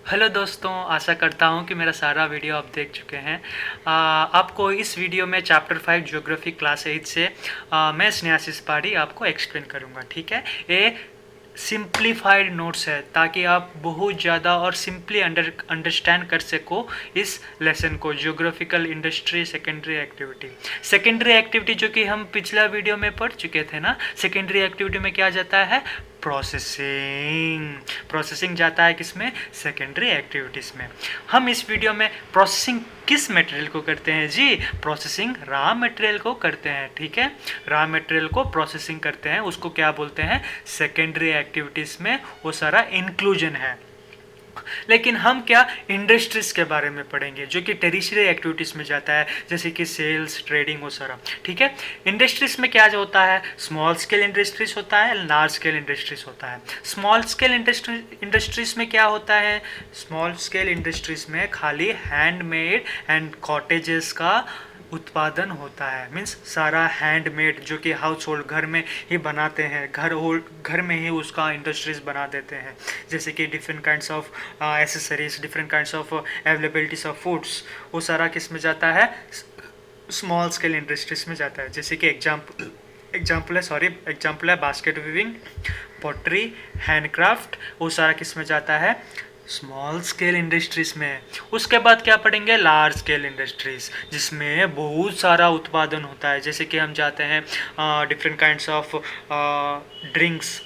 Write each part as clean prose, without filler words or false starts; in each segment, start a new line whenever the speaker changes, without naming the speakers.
Hello दोस्तों, आशा करता हूँ कि मेरा सारा वीडियो आप देख चुके हैं। आपको इस वीडियो में चैप्टर 5 ज्योग्राफी क्लास 8 से मैं स्नेहाशीष पाठी आपको एक्सप्लेन करूँगा। ठीक है, ये सिंप्लीफाइड नोट्स है ताकि आप बहुत ज़्यादा और सिंपली अंडरस्टैंड कर सको इस लेसन को। ज्योग्राफिकल इंडस्ट्री सेकेंडरी एक्टिविटी जो कि हम पिछला वीडियो में पढ़ चुके थे ना। सेकेंडरी एक्टिविटी में क्या जाता है? प्रोसेसिंग जाता है किसमें? सेकेंडरी एक्टिविटीज़ में। हम इस वीडियो में प्रोसेसिंग किस मटेरियल को करते हैं जी? प्रोसेसिंग रॉ मटेरियल को करते हैं। ठीक है, रॉ मटेरियल को प्रोसेसिंग करते हैं, उसको क्या बोलते हैं? सेकेंडरी एक्टिविटीज़ में वो सारा इंक्लूजन है। लेकिन हम क्या इंडस्ट्रीज के बारे में पढ़ेंगे जो कि टेरिशरी एक्टिविटीज़ में जाता है, जैसे कि सेल्स, ट्रेडिंग, वो सारा। ठीक है, इंडस्ट्रीज में क्या होता है? स्मॉल स्केल इंडस्ट्रीज होता है, लार्ज स्केल इंडस्ट्रीज होता है। स्मॉल स्केल इंडस्ट्रीज में क्या होता है? स्मॉल स्केल इंडस्ट्रीज में खाली हैंडमेड एंड कॉटेजेस का उत्पादन होता है। मीन्स सारा हैंडमेड जो कि हाउस होल्ड घर में ही बनाते हैं, घर में ही उसका इंडस्ट्रीज बना देते हैं, जैसे कि different kinds of accessories, different kinds of availabilities of foods, वो सारा किस में जाता है? स्मॉल स्केल इंडस्ट्रीज में जाता है। जैसे कि एग्जाम्पल है बास्केट वीविंग, पॉटरी, हैंडक्राफ्ट, वो सारा किस में जाता है? स्मॉल स्केल इंडस्ट्रीज में। उसके बाद क्या पढ़ेंगे? लार्ज स्केल इंडस्ट्रीज, जिसमें बहुत सारा उत्पादन होता है, जैसे कि हम जाते हैं different kinds of drinks,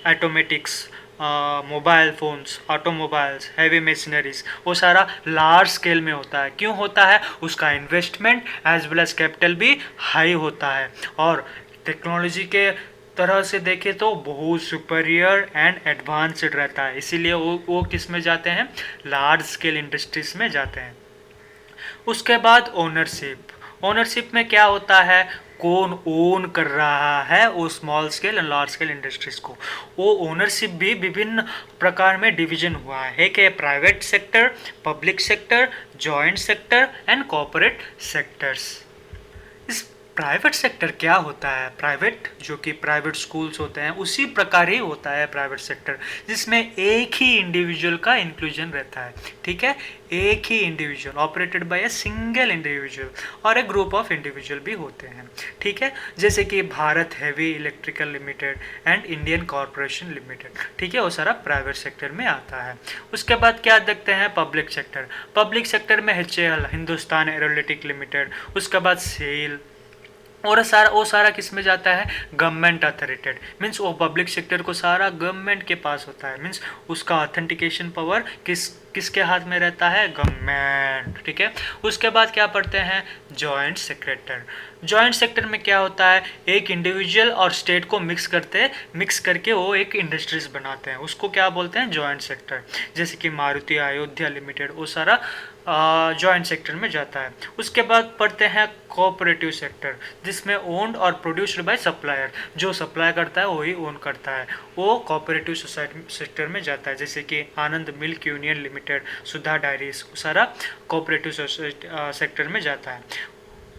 automatics, mobile phones, automobiles, heavy machineries, वो सारा लार्ज स्केल में होता है। क्यों होता है? उसका investment as well as capital भी हाई होता है, और टेक्नोलॉजी के तरह से देखें तो बहुत सुपीरियर एंड एडवांस्ड रहता है, इसीलिए वो किस में जाते हैं? लार्ज स्केल इंडस्ट्रीज में जाते हैं। उसके बाद ओनरशिप में क्या होता है? कौन ओन कर रहा है वो small scale and large scale industries को। वो ओनरशिप भी विभिन्न प्रकार में डिवीजन हुआ है। एक है private sector, public sector, joint sector and corporate sectors. इस प्राइवेट सेक्टर क्या होता है? प्राइवेट जो कि प्राइवेट स्कूल्स होते हैं उसी प्रकार ही होता है प्राइवेट सेक्टर, जिसमें एक ही इंडिविजुअल का इंक्लूजन रहता है। ठीक है, एक ही individual operated by a single individual, और एक ग्रुप ऑफ इंडिविजुअल भी होते हैं। ठीक है, जैसे कि Bharat heavy electrical limited and Indian corporation limited. ठीक है, वो सारा प्राइवेट सेक्टर में आता है। उसके बाद क्या देखते हैं? पब्लिक सेक्टर में HAL, हिंदुस्तान एरोनॉटिक लिमिटेड। उसके बाद सेल, और वो सारा किस में जाता है? गवर्नमेंट अथॉरिटेड। मीन्स वो पब्लिक सेक्टर को सारा गवर्नमेंट के पास होता है। मीन्स उसका ऑथेंटिकेशन पावर किसके हाथ में रहता है? गवर्नमेंट। ठीक है, उसके बाद क्या पढ़ते हैं? जॉइंट सेक्टर में क्या होता है? एक इंडिविजुअल और स्टेट को मिक्स करके वो एक इंडस्ट्रीज बनाते हैं, उसको क्या बोलते हैं? Joint sector. जैसे कि मारुति अयोध्या लिमिटेड, वो सारा जॉइंट सेक्टर में जाता है। उसके बाद पढ़ते हैं कोऑपरेटिव सेक्टर, जिसमें ओन्ड और प्रोड्यूस्ड बाय सप्लायर। जो सप्लाई करता है वही ओन करता है, वो कोऑपरेटिव सोसाइटी सेक्टर में जाता है। जैसे कि आनंद मिल्क यूनियन लिमिटेड, सुधा डायरीज, सारा कोऑपरेटिव सेक्टर में जाता है।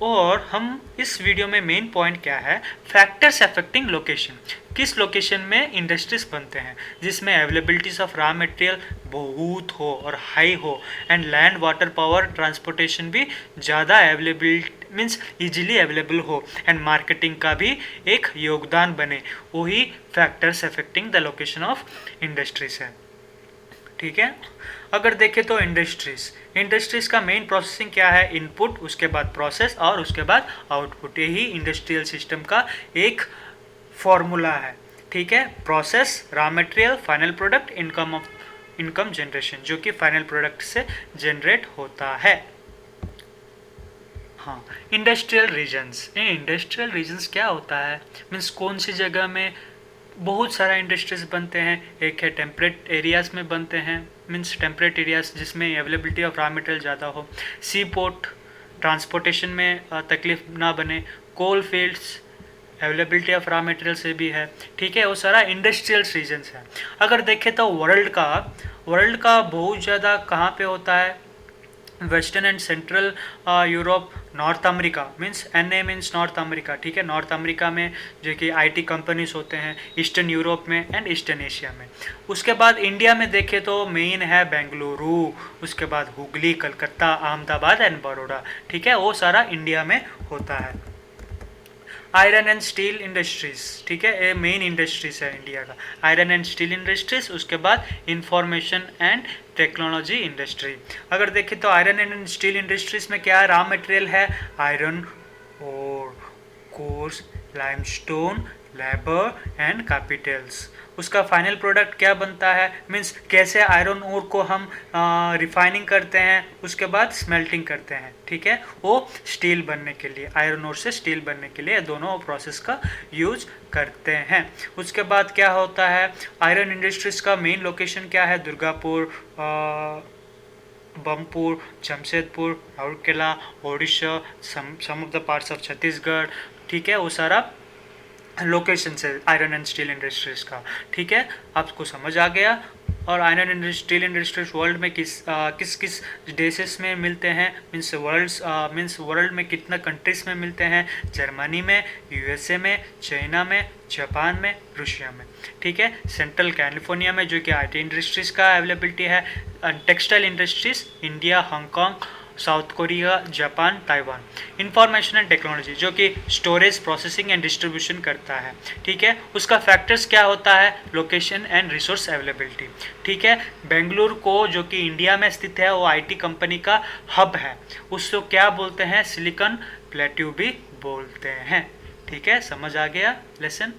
और हम इस वीडियो में मेन पॉइंट क्या है? Factors affecting location. किस लोकेशन में इंडस्ट्रीज बनते हैं जिसमें अवेलेबिलिटीज ऑफ रॉ मटेरियल बहुत हो और हाई हो, and land, water, power, transportation भी ज़्यादा अवेलेबल, मीन्स इजीली अवेलेबल हो, एंड मार्केटिंग का भी एक योगदान बने, वही factors affecting the location of industries है। ठीक है, अगर देखें तो इंडस्ट्रीज का मेन प्रोसेसिंग क्या है? इनपुट, उसके बाद प्रोसेस, और उसके बाद आउटपुट। यही इंडस्ट्रियल सिस्टम का एक फॉर्मूला है। ठीक है, process, raw material, final product, income generation, जो कि फाइनल प्रोडक्ट से जनरेट होता है। हाँ, इंडस्ट्रियल रीजन्स क्या होता है? मीन्स कौन सी जगह में बहुत सारा इंडस्ट्रीज बनते हैं। एक है टेम्परेट एरियाज़ में बनते हैं, मीन्स टेम्परेट एरियाज जिसमें अवेलेबिलिटी ऑफ रॉ मटेरियल ज़्यादा हो। सी पोर्ट, ट्रांसपोर्टेशन में तकलीफ ना बने। Coal fields, availability of raw material से भी है। ठीक है, वो सारा इंडस्ट्रियल रीजन्स है। अगर देखें तो वर्ल्ड का बहुत ज़्यादा कहाँ पे होता है? Western and central Europe, north America means NA means north America, ठीक है। नॉर्थ अमेरिका में जो कि IT कंपनीज होते हैं, ईस्टर्न यूरोप में एंड ईस्टर्न एशिया में। उसके बाद इंडिया में देखें तो मेन है बेंगलुरु, उसके बाद हुगली, कलकत्ता, अहमदाबाद एंड बड़ौदा, ठीक है। वो सारा इंडिया में होता है। आयरन एंड स्टील इंडस्ट्रीज, ठीक है, ये मेन इंडस्ट्रीज है इंडिया का, आयरन एंड स्टील इंडस्ट्रीज। उसके बाद इंफॉर्मेशन एंड टेक्नोलॉजी इंडस्ट्री। अगर देखें तो आयरन एंड स्टील इंडस्ट्रीज में क्या रॉ मटेरियल है, आयरन और course, limestone, labour and Capitals. उसका फाइनल प्रोडक्ट क्या बनता है, मीन्स कैसे आयरन ओर को हम रिफाइनिंग करते हैं, उसके बाद स्मेल्टिंग करते हैं, ठीक है, वो स्टील बनने के लिए, आयरन ओर से स्टील बनने के लिए दोनों प्रोसेस का यूज करते हैं। उसके बाद क्या होता है, आयरन इंडस्ट्रीज का मेन लोकेशन क्या है, Durgapur, Burnpur, Jamshedpur, Rourkela, Odisha, some of the parts of Chhattisgarh, ठीक है, वो सारा लोकेशन है आयरन एंड स्टील इंडस्ट्रीज का, ठीक है। आपको समझ आ गया। और iron and steel industries world में किस किस देशेस में मिलते हैं, मीन्स वर्ल्ड में कितना कंट्रीज में मिलते हैं, जर्मनी में, USA में, चाइना में, जापान में, रूसिया में, ठीक है। सेंट्रल कैलिफोर्निया में जो कि IT इंडस्ट्रीज का अवेलेबिलिटी है, textile industries India, Hong Kong, south Korea, Japan, Taiwan. Information and technology जो कि स्टोरेज, प्रोसेसिंग एंड डिस्ट्रीब्यूशन करता है, ठीक है। उसका फैक्टर्स क्या होता है, लोकेशन एंड रिसोर्स अवेलेबिलिटी, ठीक है। बेंगलुरु को जो कि इंडिया में स्थित है, वो IT कंपनी का हब है, उसको क्या बोलते हैं, सिलिकॉन प्लेट्यू भी बोलते हैं, ठीक है। समझ आ गया लेसन।